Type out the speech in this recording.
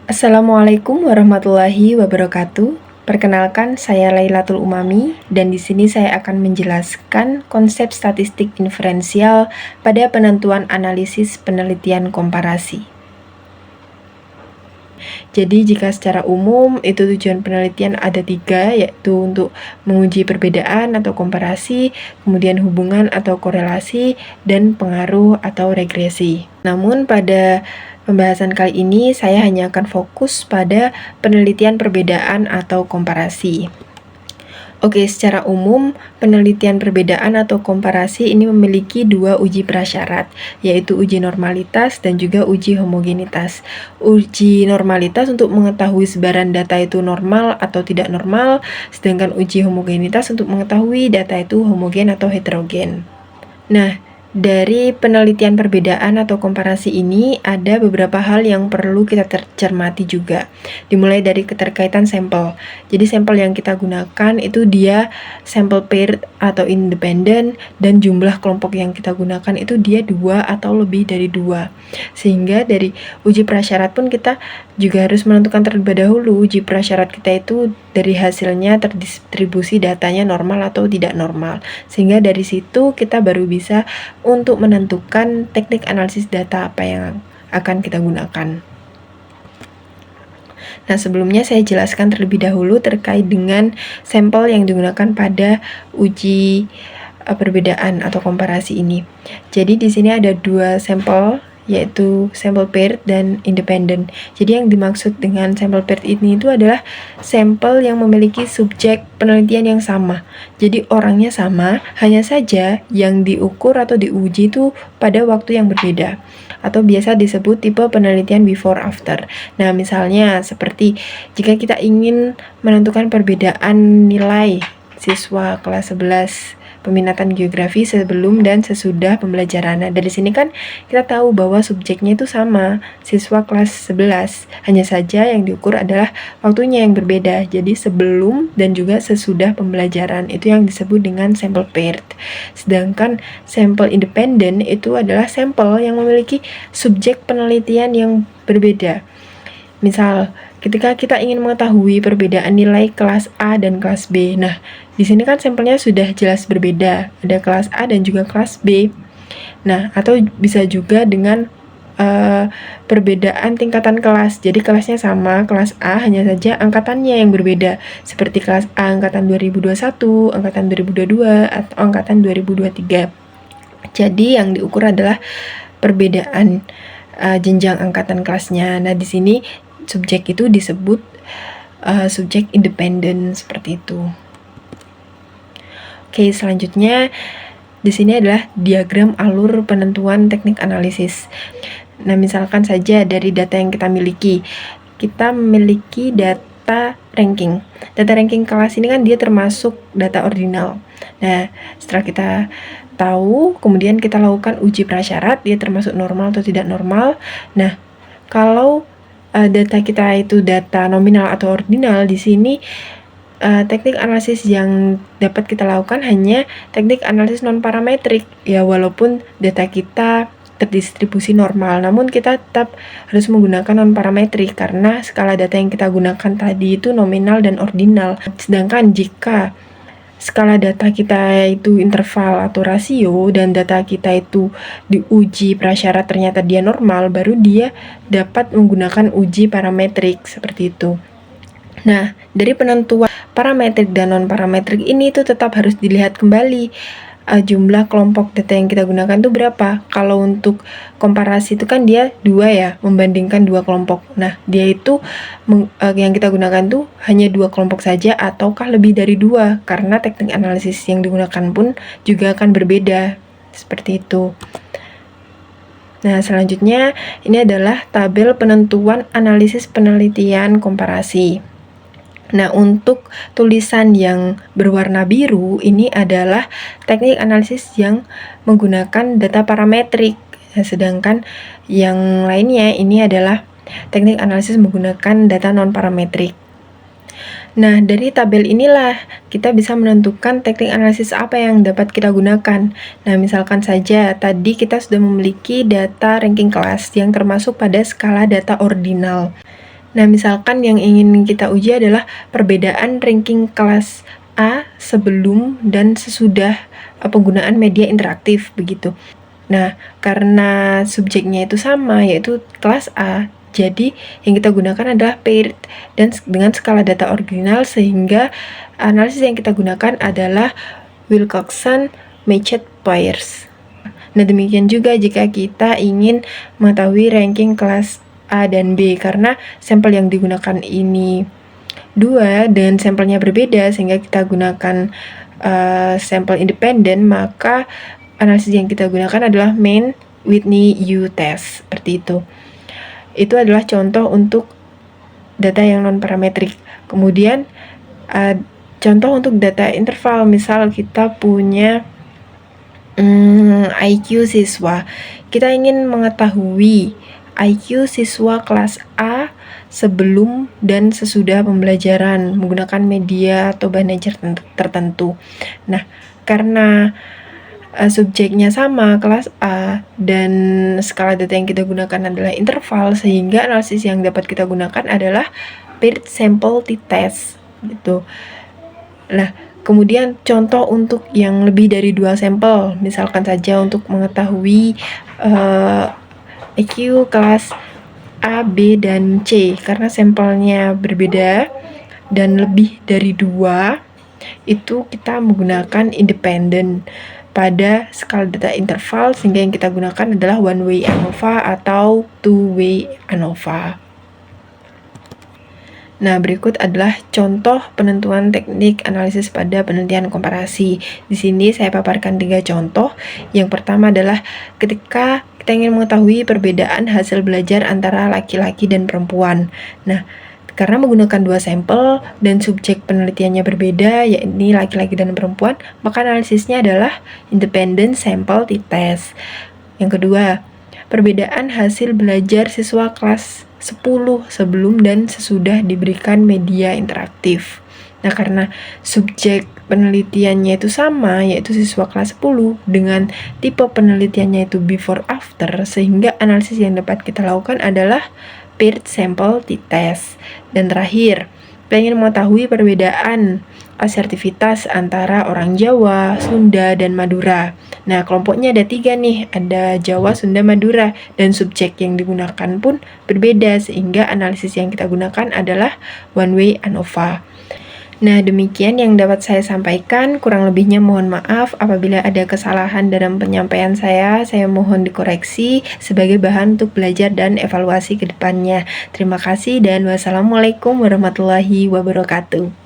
Assalamualaikum warahmatullahi wabarakatuh. Perkenalkan, saya Lailatul Umami dan di sini saya akan menjelaskan konsep statistik inferensial pada penentuan analisis penelitian komparasi. Jadi jika secara umum itu tujuan penelitian ada 3, yaitu untuk menguji perbedaan atau komparasi, kemudian hubungan atau korelasi, dan pengaruh atau regresi. Namun pada pembahasan kali ini saya hanya akan fokus pada penelitian perbedaan atau komparasi. Oke, secara umum, penelitian perbedaan atau komparasi ini memiliki 2 uji prasyarat, yaitu uji normalitas dan juga uji homogenitas. Uji normalitas untuk mengetahui sebaran data itu normal atau tidak normal, sedangkan uji homogenitas untuk mengetahui data itu homogen atau heterogen. Nah, dari penelitian perbedaan atau komparasi ini ada beberapa hal yang perlu kita cermati juga. Dimulai dari keterkaitan sampel. Jadi sampel yang kita gunakan itu dia sampel paired atau independen, dan jumlah kelompok yang kita gunakan itu dia 2 atau lebih dari 2. Sehingga dari uji prasyarat pun kita juga harus menentukan terlebih dahulu uji prasyarat kita itu dari hasilnya terdistribusi datanya normal atau tidak normal. Sehingga dari situ kita baru bisa untuk menentukan teknik analisis data apa yang akan kita gunakan. Nah, sebelumnya saya jelaskan terlebih dahulu terkait dengan sampel yang digunakan pada uji perbedaan atau komparasi ini. Jadi di sini ada 2 sampel, yaitu sampel paired dan independen. Jadi yang dimaksud dengan sampel paired ini itu adalah sampel yang memiliki subjek penelitian yang sama. Jadi orangnya sama, hanya saja yang diukur atau diuji itu pada waktu yang berbeda, atau biasa disebut tipe penelitian before after. Nah, misalnya seperti jika kita ingin menentukan perbedaan nilai siswa kelas 11 peminatan geografi sebelum dan sesudah pembelajaran. Nah, dari sini kan kita tahu bahwa subjeknya itu sama, siswa kelas 11. Hanya saja yang diukur adalah waktunya yang berbeda. Jadi sebelum dan juga sesudah pembelajaran itu yang disebut dengan sampel paired. Sedangkan sampel independen itu adalah sampel yang memiliki subjek penelitian yang berbeda. Misal, ketika kita ingin mengetahui perbedaan nilai kelas A dan kelas B. Nah, di sini kan sampelnya sudah jelas berbeda. Ada kelas A dan juga kelas B. Nah, atau bisa juga dengan perbedaan tingkatan kelas. Jadi kelasnya sama, kelas A, hanya saja angkatannya yang berbeda. Seperti kelas A angkatan 2021, angkatan 2022, atau angkatan 2023. Jadi yang diukur adalah perbedaan jenjang angkatan kelasnya. Nah, di sini subjek itu disebut subjek independen seperti itu. Oke, selanjutnya di sini adalah diagram alur penentuan teknik analisis. Nah, misalkan saja dari data yang kita memiliki data ranking. Data ranking kelas ini kan dia termasuk data ordinal. Nah, setelah kita tahu, kemudian kita lakukan uji prasyarat, dia termasuk normal atau tidak normal. Nah, kalau data kita itu data nominal atau ordinal, di sini teknik analisis yang dapat kita lakukan hanya teknik analisis non-parametrik. Ya, walaupun data kita terdistribusi normal, namun kita tetap harus menggunakan non-parametrik karena skala data yang kita gunakan tadi itu nominal dan ordinal. Sedangkan jika skala data kita itu interval atau rasio dan data kita itu diuji prasyarat ternyata dia normal, baru dia dapat menggunakan uji parametrik seperti itu. Nah, dari penentuan parametrik dan non-parametrik ini itu tetap harus dilihat kembali jumlah kelompok data yang kita gunakan itu berapa. Kalau untuk komparasi itu kan dia 2 ya, membandingkan 2 kelompok. Nah, dia itu yang kita gunakan tuh hanya 2 kelompok saja ataukah lebih dari 2, karena teknik analisis yang digunakan pun juga akan berbeda. Seperti itu. Nah, selanjutnya ini adalah tabel penentuan analisis penelitian komparasi. Nah, untuk tulisan yang berwarna biru ini adalah teknik analisis yang menggunakan data parametrik. Nah, sedangkan yang lainnya ini adalah teknik analisis menggunakan data non-parametrik. Nah, dari tabel inilah kita bisa menentukan teknik analisis apa yang dapat kita gunakan. Nah, misalkan saja tadi kita sudah memiliki data ranking kelas yang termasuk pada skala data ordinal. Nah, misalkan yang ingin kita uji adalah perbedaan ranking kelas A sebelum dan sesudah penggunaan media interaktif begitu. Nah, karena subjeknya itu sama, yaitu kelas A, jadi yang kita gunakan adalah paired dan dengan skala data ordinal, sehingga analisis yang kita gunakan adalah Wilcoxon Matched Pairs. Nah, demikian juga jika kita ingin mengetahui ranking kelas A dan B, karena sampel yang digunakan ini dua dan sampelnya berbeda sehingga kita gunakan sampel independen, maka analisis yang kita gunakan adalah Main Whitney U test, seperti itu. Itu adalah contoh untuk data yang non parametrik. Kemudian contoh untuk data interval, misal kita punya IQ siswa. Kita ingin mengetahui IQ siswa kelas A sebelum dan sesudah pembelajaran menggunakan media atau bahan ajar tertentu. Nah, karena subjeknya sama, kelas A, dan skala data yang kita gunakan adalah interval, sehingga analisis yang dapat kita gunakan adalah paired sample t-test gitu. Nah, kemudian contoh untuk yang lebih dari 2 sampel, misalkan saja untuk mengetahui IQ kelas A, B, dan C, karena sampelnya berbeda dan lebih dari 2, itu kita menggunakan independen pada skala data interval, sehingga yang kita gunakan adalah one way ANOVA atau two way ANOVA. Nah, berikut adalah contoh penentuan teknik analisis pada penelitian komparasi. Di sini saya paparkan 3 contoh. Yang pertama adalah ketika kita ingin mengetahui perbedaan hasil belajar antara laki-laki dan perempuan. Nah, karena menggunakan 2 sampel dan subjek penelitiannya berbeda, yakni laki-laki dan perempuan, maka analisisnya adalah independent sample t-test. Yang kedua, perbedaan hasil belajar siswa kelas 10 sebelum dan sesudah diberikan media interaktif. Nah, karena subjek penelitiannya itu sama, yaitu siswa kelas 10, dengan tipe penelitiannya itu before after, sehingga analisis yang dapat kita lakukan adalah paired sample t-test. Dan terakhir, pengen mengetahui perbedaan asertivitas antara orang Jawa, Sunda, dan Madura. Nah, kelompoknya ada 3 nih, ada Jawa, Sunda, Madura, dan subjek yang digunakan pun berbeda, sehingga analisis yang kita gunakan adalah one way ANOVA. Nah, demikian yang dapat saya sampaikan. Kurang lebihnya mohon maaf apabila ada kesalahan dalam penyampaian saya mohon dikoreksi sebagai bahan untuk belajar dan evaluasi ke depannya. Terima kasih dan wassalamualaikum warahmatullahi wabarakatuh.